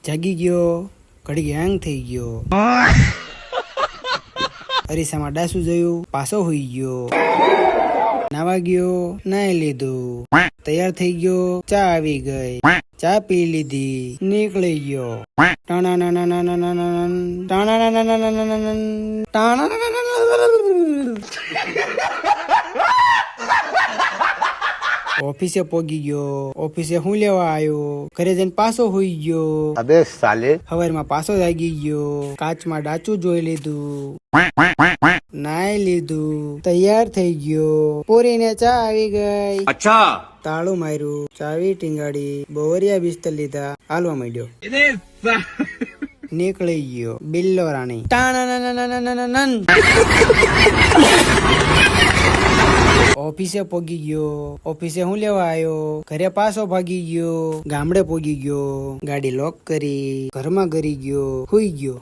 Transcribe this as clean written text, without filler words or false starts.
જાગી ગયો, ઘડી હેંગ થઈ ગયો, અરીસામાં ડાસુ જોયું, પાછો હોઈ ગયો, નાવા ગયો, નાઈ લીધું, તૈયાર થઈ ગયો, ચા આવી ગઈ, ચા પી લીધી, નીકળી ગયો, ઓફિસે પોગી ગયો, ઓફિસે હું લેવા આવ્યો, ઘરે જઈને પાછો હોઈ ગયો, અબે સાલે હવારમાં પાછો જાગી ગયો, કાચમાં ડાચું જોઈ લીધું, નાઈ લીધું, તૈયાર થઈ ગયો, પોરીને ચા આવી ગઈ, અચ્છા તાળું માર્યું, ચાવી ટીંગાડી, બોવરિયા બિસ્તર લીધા, હાલવા માંડ્યો, નીકળી ગયો, બિલ્લો રાણી, ઓફિસે પોગી ગયો, ઓફિસે હું લેવા આવ્યો, ઘરે પાછો ભાગી ગયો, ગામડે પોગી ગયો, ગાડી લોક કરી, ઘરમાં ગરી ગયો, હુઈ ગયો.